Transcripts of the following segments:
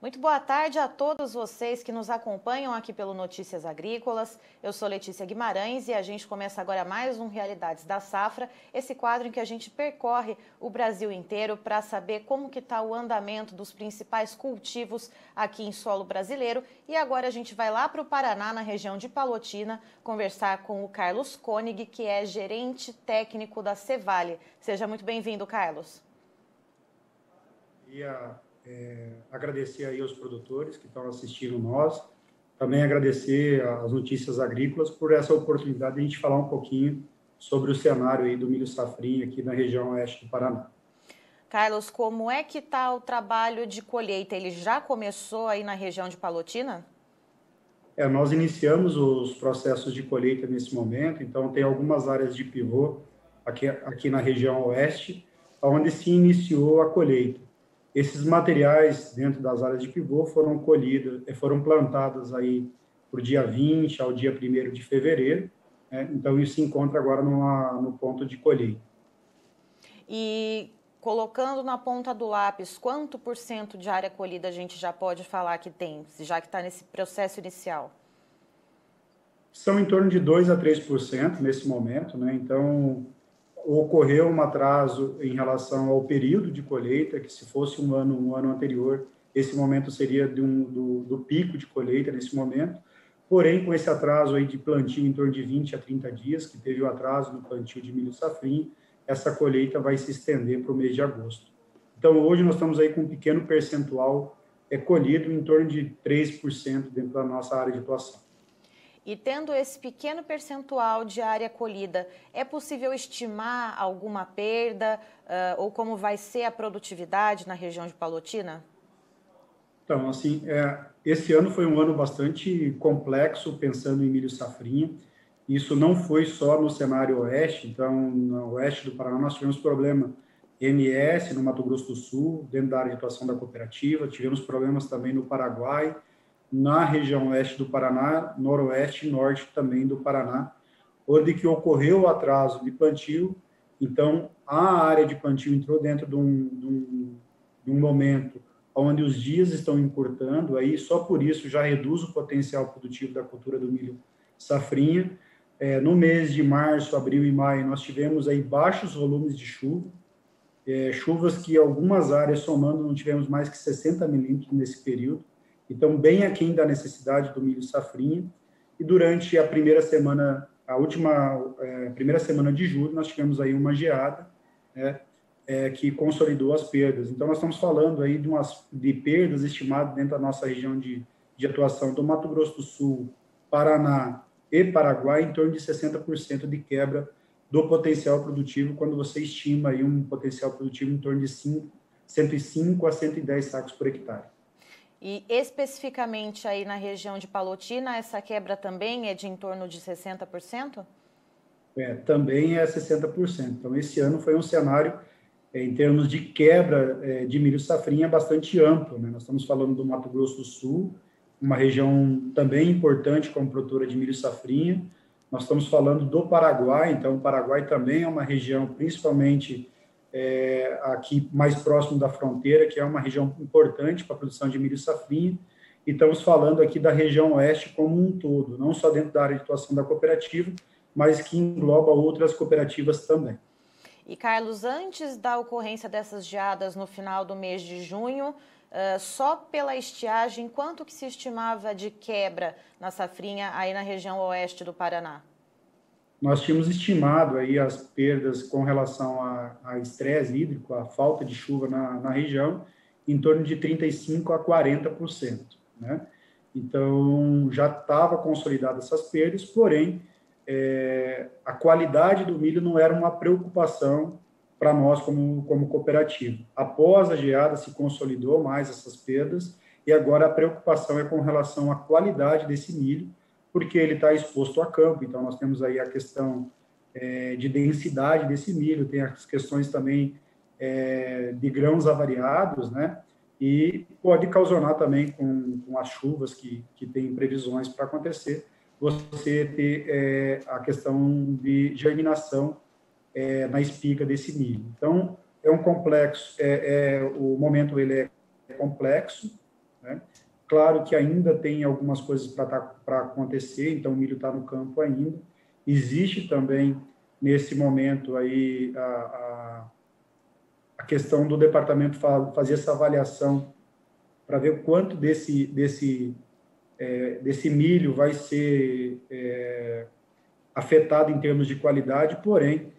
Muito boa tarde a todos vocês que nos acompanham aqui pelo Notícias Agrícolas. Eu sou Letícia Guimarães e a gente começa agora mais um Realidades da Safra, esse quadro em que a gente percorre o Brasil inteiro para saber como que está o andamento dos principais cultivos aqui em solo brasileiro. E agora a gente vai lá para o Paraná, na região de Palotina, conversar com o Carlos Koenig, que é gerente técnico da Cevale. Seja muito bem-vindo, Carlos. Agradecer aí aos produtores que estão assistindo nós, também agradecer às Notícias Agrícolas por essa oportunidade de a gente falar um pouquinho sobre o cenário aí do milho safrinha aqui na região oeste do Paraná. Carlos, como é que está o trabalho de colheita? Ele já começou aí na região de Palotina? Nós iniciamos os processos de colheita nesse momento, então tem algumas áreas de pivô aqui na região oeste, onde se iniciou a colheita. Esses materiais dentro das áreas de pivô foram colhidos, foram plantados aí por dia 20 ao dia 1º de fevereiro, né? Então isso se encontra agora no ponto de colheita. E colocando na ponta do lápis, quanto por cento de área colhida a gente já pode falar que tem, já que está nesse processo inicial? São em torno de 2 a 3% nesse momento, né? Então ocorreu um atraso em relação ao período de colheita, que se fosse um ano anterior, esse momento seria do pico de colheita nesse momento, porém, com esse atraso aí de plantio em torno de 20 a 30 dias, que teve o atraso no plantio de milho safrinha, essa colheita vai se estender para o mês de agosto. Então, hoje nós estamos aí com um pequeno percentual colhido, em torno de 3% dentro da nossa área de atuação. E tendo esse pequeno percentual de área colhida, é possível estimar alguma perda ou como vai ser a produtividade na região de Palotina? Então, assim, esse ano foi um ano bastante complexo, pensando em milho safrinha. Isso não foi só no cenário oeste, então, no oeste do Paraná nós tivemos problema MS, no Mato Grosso do Sul, dentro da área de atuação da cooperativa, tivemos problemas também no Paraguai, na região oeste do Paraná, noroeste e norte também do Paraná, onde que ocorreu o atraso de plantio. Então, a área de plantio entrou dentro de um momento onde os dias estão encurtando, aí só por isso já reduz o potencial produtivo da cultura do milho safrinha. No mês de março, abril e maio, nós tivemos aí baixos volumes de chuva, chuvas que algumas áreas somando não tivemos mais que 60 milímetros nesse período, então bem aquém da necessidade do milho safrinha. E durante a primeira semana de julho, nós tivemos aí uma geada, né, que consolidou as perdas. Então, nós estamos falando aí de perdas estimadas dentro da nossa região de atuação do Mato Grosso do Sul, Paraná e Paraguai, em torno de 60% de quebra do potencial produtivo, quando você estima aí um potencial produtivo em torno de 105 a 110 sacos por hectare. E especificamente aí na região de Palotina, essa quebra também é de em torno de 60%? Também é 60%. Então, esse ano foi um cenário, em termos de quebra de milho safrinha, bastante amplo, né? Nós estamos falando do Mato Grosso do Sul, uma região também importante como produtora de milho safrinha. Nós estamos falando do Paraguai, então o Paraguai também é uma região, principalmente aqui mais próximo da fronteira, que é uma região importante para a produção de milho safrinha. E estamos falando aqui da região oeste como um todo, não só dentro da área de atuação da cooperativa, mas que engloba outras cooperativas também. E, Carlos, antes da ocorrência dessas geadas no final do mês de junho, só pela estiagem, quanto que se estimava de quebra na safrinha aí na região oeste do Paraná? Nós tínhamos estimado aí as perdas com relação a estresse hídrico, a falta de chuva na região, em torno de 35% a 40%, né? Então, já estava consolidada essas perdas, porém, a qualidade do milho não era uma preocupação para nós como cooperativa. Após a geada se consolidou mais essas perdas e agora a preocupação é com relação à qualidade desse milho, porque ele está exposto a campo, então nós temos aí a questão de densidade desse milho, tem as questões também de grãos avariados, né? E pode causar também com as chuvas que tem previsões para acontecer, você ter a questão de germinação na espiga desse milho. Então, é um complexo, o momento ele é complexo, né? Claro que ainda tem algumas coisas para acontecer, então o milho está no campo ainda. Existe também, nesse momento, aí, a questão do departamento fazer essa avaliação para ver o quanto desse milho vai ser afetado em termos de qualidade, porém,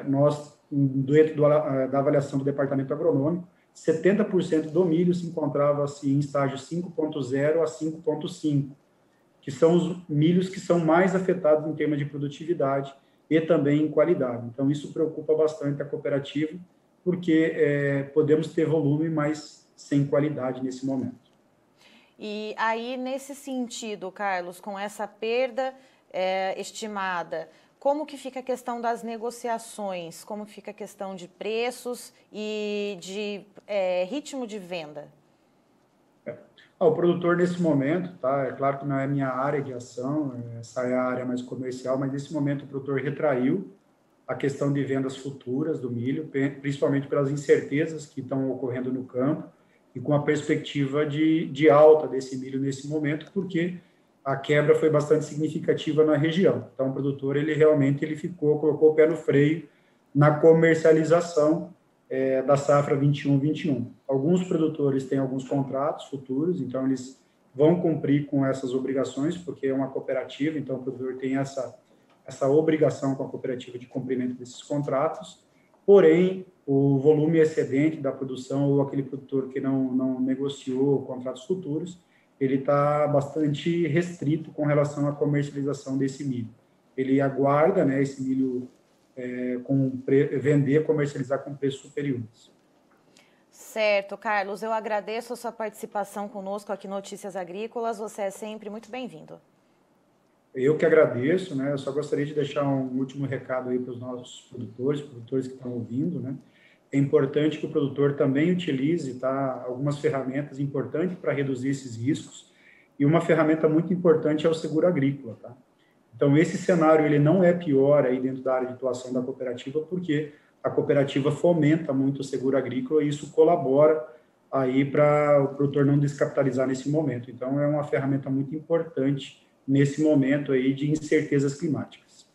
nós, dentro da avaliação do departamento agronômico, 70% do milho se encontrava assim, em estágio 5.0 a 5.5, que são os milhos que são mais afetados em termos de produtividade e também em qualidade. Então, isso preocupa bastante a cooperativa, porque podemos ter volume, mas sem qualidade nesse momento. E aí, nesse sentido, Carlos, com essa perda estimada, como que fica a questão das negociações? Como fica a questão de preços e de ritmo de venda? O produtor, nesse momento, tá? É claro que não é minha área de ação, essa é a área mais comercial, mas nesse momento o produtor retraiu a questão de vendas futuras do milho, principalmente pelas incertezas que estão ocorrendo no campo e com a perspectiva de alta desse milho nesse momento, porque a quebra foi bastante significativa na região. Então, o produtor, ele realmente colocou o pé no freio na comercialização da safra 21-21. Alguns produtores têm alguns contratos futuros, então eles vão cumprir com essas obrigações, porque é uma cooperativa, então o produtor tem essa obrigação com a cooperativa de cumprimento desses contratos, porém, o volume excedente da produção ou aquele produtor que não negociou contratos futuros, ele está bastante restrito com relação à comercialização desse milho. Ele aguarda, né, esse milho vender, comercializar com preços superiores. Certo, Carlos, eu agradeço a sua participação conosco aqui no Notícias Agrícolas, você é sempre muito bem-vindo. Eu que agradeço, né? Eu só gostaria de deixar um último recado aí para os nossos produtores que estão ouvindo, né? É importante que o produtor também utilize, tá, algumas ferramentas importantes para reduzir esses riscos, e uma ferramenta muito importante é o seguro agrícola, tá? Então, esse cenário ele não é pior aí dentro da área de atuação da cooperativa, porque a cooperativa fomenta muito o seguro agrícola e isso colabora aí para o produtor não descapitalizar nesse momento. Então, é uma ferramenta muito importante nesse momento aí de incertezas climáticas.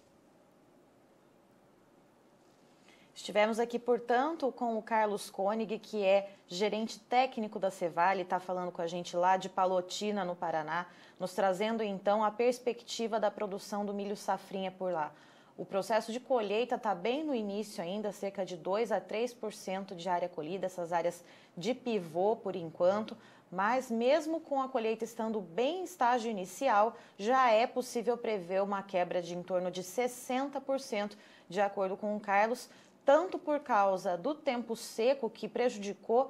Estivemos aqui, portanto, com o Carlos Koenig, que é gerente técnico da Cevale, está falando com a gente lá de Palotina, no Paraná, nos trazendo, então, a perspectiva da produção do milho safrinha por lá. O processo de colheita está bem no início ainda, cerca de 2 a 3% de área colhida, essas áreas de pivô por enquanto, mas mesmo com a colheita estando bem em estágio inicial, já é possível prever uma quebra de em torno de 60%, de acordo com o Carlos, tanto por causa do tempo seco que prejudicou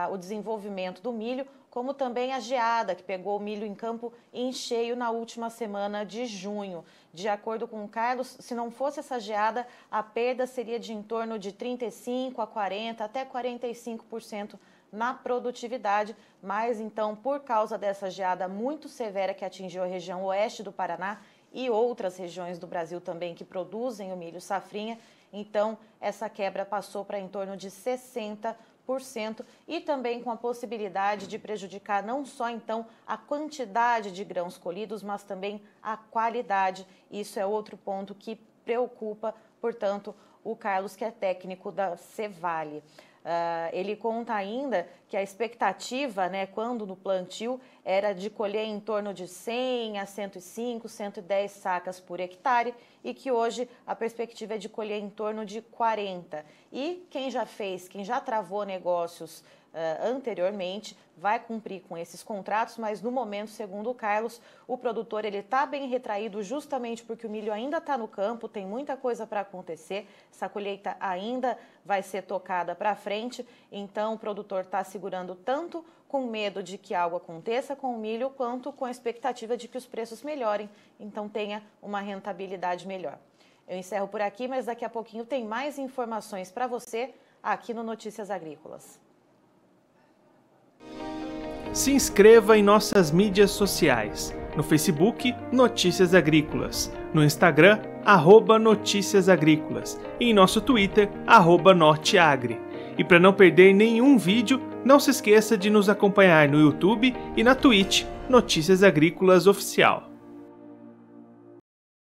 o desenvolvimento do milho, como também a geada que pegou o milho em campo em cheio na última semana de junho. De acordo com o Carlos, se não fosse essa geada, a perda seria de em torno de 35% a 40%, até 45% na produtividade, mas então por causa dessa geada muito severa que atingiu a região oeste do Paraná e outras regiões do Brasil também que produzem o milho safrinha, então essa quebra passou para em torno de 60%, e também com a possibilidade de prejudicar não só então a quantidade de grãos colhidos, mas também a qualidade. Isso é outro ponto que preocupa, portanto, o Carlos, que é técnico da Cevale. Ele conta ainda que a expectativa, né, quando no plantio, era de colher em torno de 100 a 105, 110 sacas por hectare e que hoje a perspectiva é de colher em torno de 40. E quem já travou negócios anteriormente, vai cumprir com esses contratos, mas no momento, segundo o Carlos, o produtor ele está bem retraído justamente porque o milho ainda está no campo, tem muita coisa para acontecer, essa colheita ainda vai ser tocada para frente, então o produtor está segurando tanto com medo de que algo aconteça com o milho, quanto com a expectativa de que os preços melhorem, então tenha uma rentabilidade melhor. Eu encerro por aqui, mas daqui a pouquinho tem mais informações para você aqui no Notícias Agrícolas. Se inscreva em nossas mídias sociais. No Facebook, Notícias Agrícolas. No Instagram, @Notícias Agrícolas. E em nosso Twitter, @Norteagri. E para não perder nenhum vídeo, Não se esqueça de nos acompanhar no YouTube e na Twitch Notícias Agrícolas Oficial.